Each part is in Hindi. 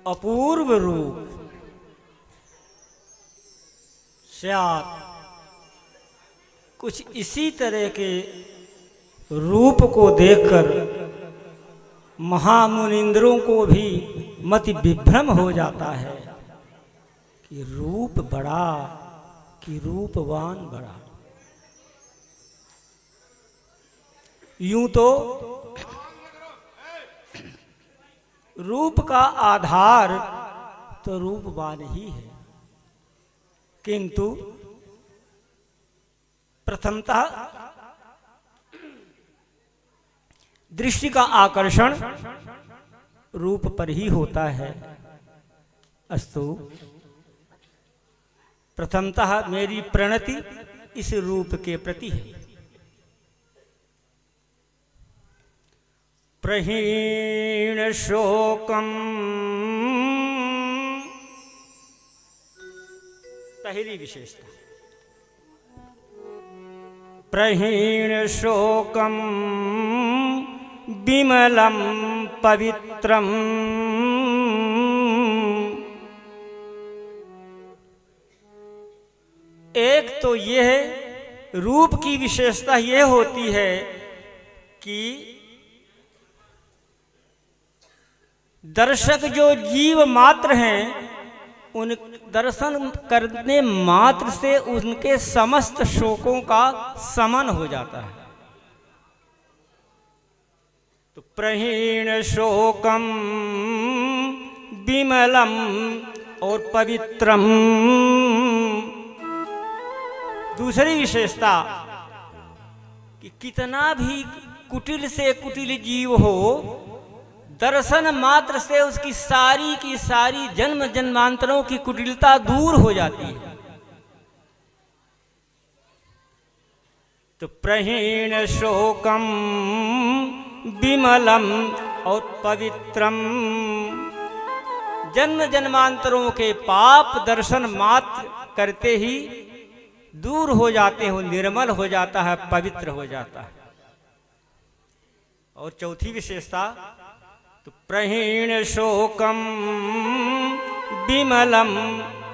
अपूर्व रूप स्यात्। कुछ इसी तरह के रूप को देखकर महामुनिंद्रों को भी मति विभ्रम हो जाता है कि रूप बड़ा कि रूपवान बड़ा। यूं तो रूप का आधार तो रूपवान ही है, किंतु प्रथमतः दृष्टि का आकर्षण रूप पर ही होता है। अस्तु, प्रथमतः मेरी प्रणति इस रूप के प्रति है। प्रहीण शोकम, पहली विशेषता। प्रहीण शोकम विमलम पवित्रम। एक तो यह रूप की विशेषता यह होती है कि दर्शक जो जीव मात्र हैं, उन दर्शन करने मात्र से उनके समस्त शोकों का शमन हो जाता है। तो प्रहीण शोकम विमलम और पवित्रम। दूसरी विशेषता कि कितना भी कुटिल से कुटिल जीव हो, दर्शन मात्र से उसकी सारी की सारी जन्म जन्मांतरों की कुटिलता दूर हो जाती है। तो प्रहीण शोकम विमलम और पवित्रम, जन्म जन्मांतरों के पाप दर्शन मात्र करते ही दूर हो जाते हो, निर्मल हो जाता है, पवित्र हो जाता है। और चौथी विशेषता, तो प्रहीण शोकम विमलम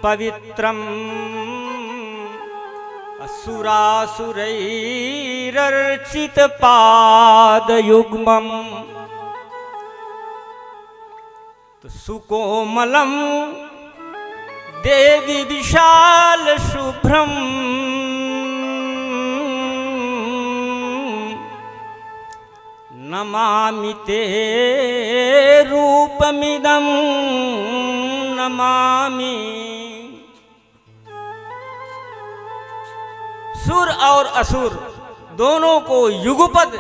पवित्रम असुरासुरैरर्चित पाद युग्मम। तो सुकोमलम देवी विशाल शुभ्रम नमामि ते रूपमिदं नमामि। सुर और असुर दोनों को युगपद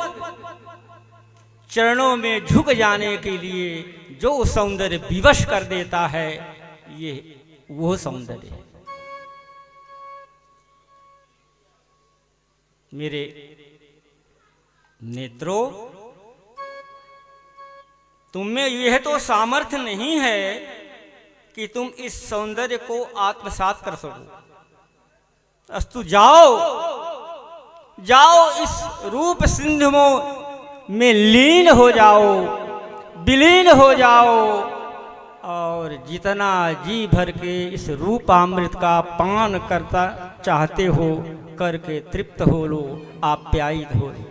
चरणों में झुक जाने के लिए जो सौंदर्य विवश कर देता है, ये वो सौंदर्य है। मेरे नेत्रों, तुम में यह तो सामर्थ्य नहीं है कि तुम इस सौंदर्य को आत्मसात कर सको। अस्तु, जाओ जाओ, इस रूप सिंधु में लीन हो जाओ, विलीन हो जाओ, और जितना जी भर के इस रूपामृत का पान करता चाहते हो करके तृप्त हो लो, आप्यायित हो लो।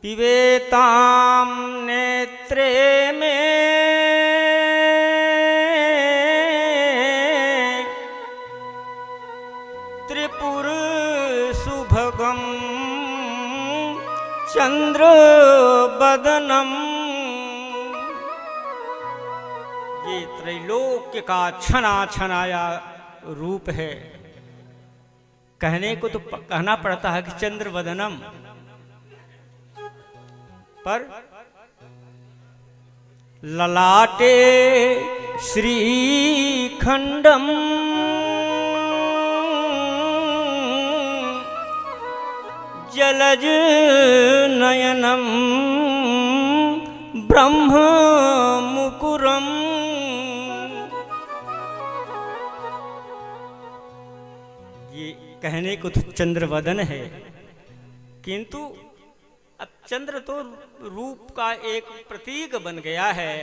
पिबेताम नेत्रे में त्रिपुर सुभगम चंद्र बदनम। ये त्रैलोक्य का छना छनाया रूप है। कहने को तो कहना पड़ता है कि चंद्र बदनम, पर ललाटे श्रीखंडम जलज नयनम ब्रह्म मुकुरम। ये कहने को तो चंद्रवदन है, किंतु अब चंद्र तो रूप का एक प्रतीक बन गया है,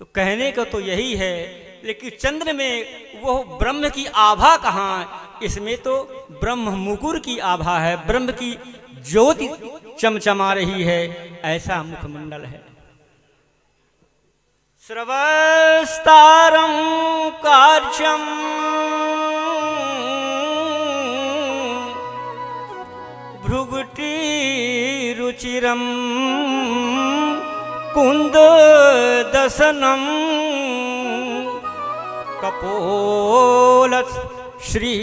तो कहने का तो यही है, लेकिन चंद्र में वो ब्रह्म की आभा कहाँ? इसमें तो ब्रह्म मुकुर की आभा है, ब्रह्म की ज्योति चमचमा रही है, ऐसा मुखमंडल है। स्रवस्तारं कार्चम भृगुटी रुचिरम कुंद दसनम कपोल श्री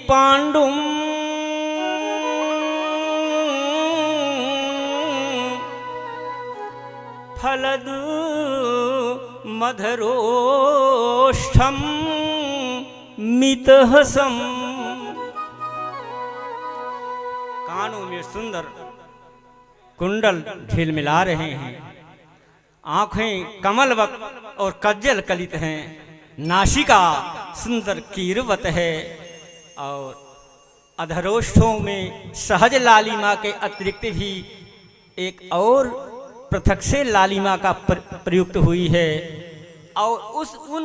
पांडुम फलद मधरोष्ठम मितहसम। कानों में सुंदर कुंडल झिलमिला रहे हैं, आंखें कमलवत और कज्जल कलित हैं, नासिका सुंदर कीरवत है, और अधरोष्ठों में सहज लालिमा के अतिरिक्त भी एक और पृथक से लालिमा का प्रयुक्त हुई है, और उन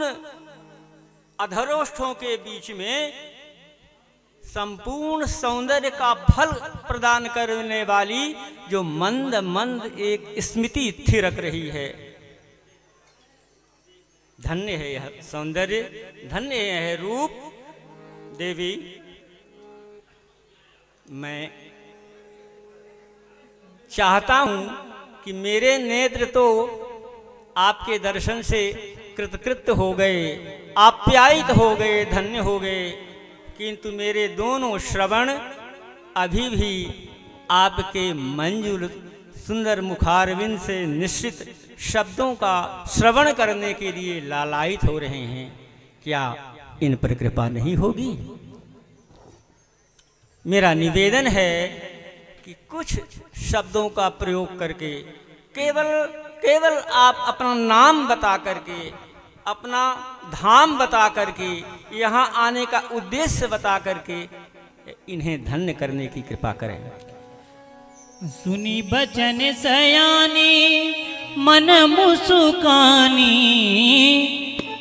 अधरोष्ठों के बीच में संपूर्ण सौंदर्य का फल प्रदान करने वाली जो मंद मंद एक स्मृति थिरक रही है। धन्य है यह सौंदर्य, धन्य है यह रूप। देवी, मैं चाहता हूं कि मेरे नेत्र तो आपके दर्शन से कृतकृत हो गए, आप्यायित हो गए, धन्य हो गए, किंतु मेरे दोनों श्रवण अभी भी आपके मंजुल सुंदर मुखारविंद से निश्चित शब्दों का श्रवण करने के लिए लालायित हो रहे हैं। क्या इन पर कृपा नहीं होगी? मेरा निवेदन है कि कुछ शब्दों का प्रयोग करके, केवल आप अपना नाम बता करके, अपना धाम बता करके, यहाँ आने का उद्देश्य बता करके इन्हें धन्य करने की कृपा करें। सुनी बचन सयानी मन मुसुकानी,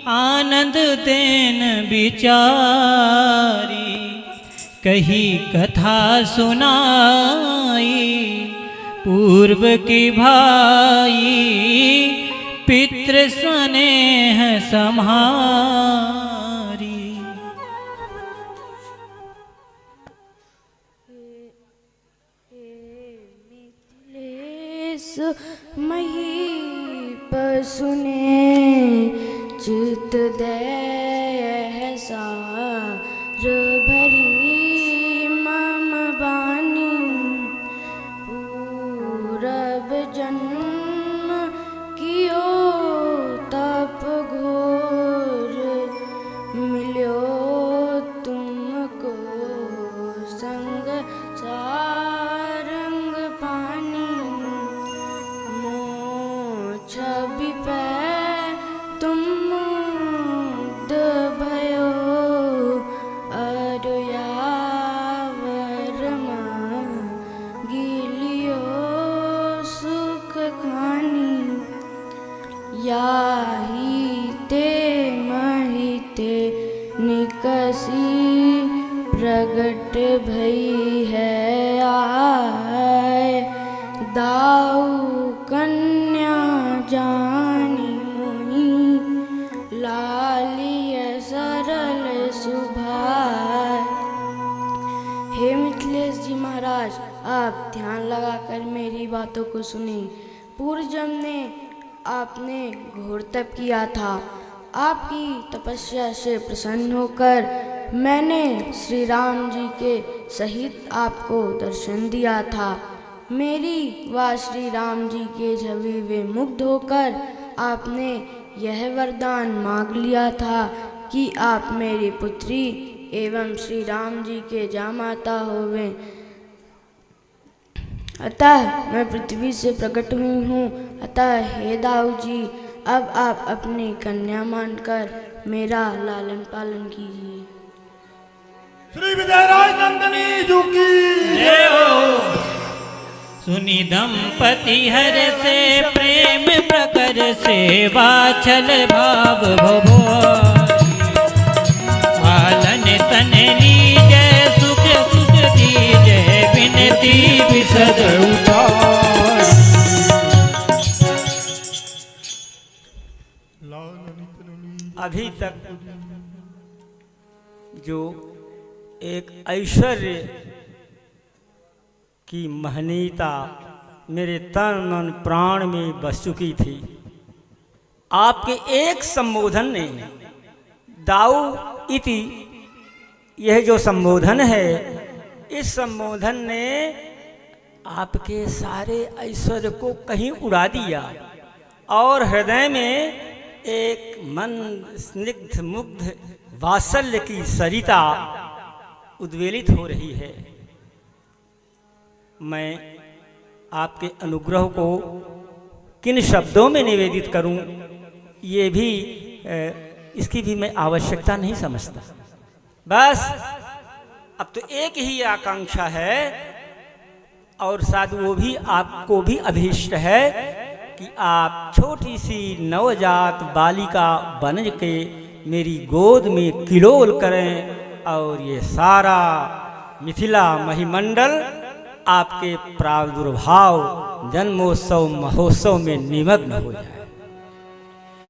आनंद देन बिचारी, कही कथा सुनाई पूर्व की भाई, पितृ स्नेह सम्हारी। महीप सुने चित दे सार भरी, मम बानी पूरब जन्म कियो तप घोर, मिलो तुमको संग सारंग पानी, मोछ बिपै तुम मुग्ध भयो, अरु यावर गिलियो सुख खानी, याही ते महिते निकसी, प्रगट भई है आय, दाऊ कन्या जानी मोही, लालिय सरल सुभाय। हे मिथिलेश जी महाराज, आप ध्यान लगाकर मेरी बातों को सुने। पूर्व जन्म में आपने घोर तप किया था, आपकी तपस्या से प्रसन्न होकर मैंने श्री राम जी के सहित आपको दर्शन दिया था। मेरी व श्री राम जी के छवि वे मुग्ध होकर आपने यह वरदान मांग लिया था कि आप मेरी पुत्री एवं श्री राम जी के जामाता होवें। अतः मैं पृथ्वी से प्रकट हुई हूँ। अतः हे दाऊ जी, अब आप अपनी कन्या मानकर मेरा लालन पालन कीजिए। श्री विजयराज नंदनी जी की जय हो। सुनि दंपति हर से प्रेम प्रकर से वाछल भाव भवो पालन तन लीजय सुख सुख दीजय विनती विशद उतार। अभी तक जो एक ऐश्वर्य की महनीयता मेरे तन मन प्राण में बस चुकी थी, आपके एक संबोधन ने, दाऊ इति, यह जो संबोधन है, इस संबोधन ने आपके सारे ऐश्वर्य को कहीं उड़ा दिया और हृदय में एक मन स्निग्ध मुग्ध वात्सल्य की सरिता उद्वेलित हो रही है। मैं आपके अनुग्रह को किन शब्दों में निवेदित करूं, ये भी इसकी भी मैं आवश्यकता नहीं समझता। बस अब तो एक ही आकांक्षा है और शायद वो भी आपको भी अभीष्ट है कि आप छोटी सी नवजात बालिका बन के मेरी गोद में किलोल करें और ये सारा मिथिला महिमंडल आपके प्रादुर्भाव जन्मोत्सव महोत्सव में निमग्न हो जाए।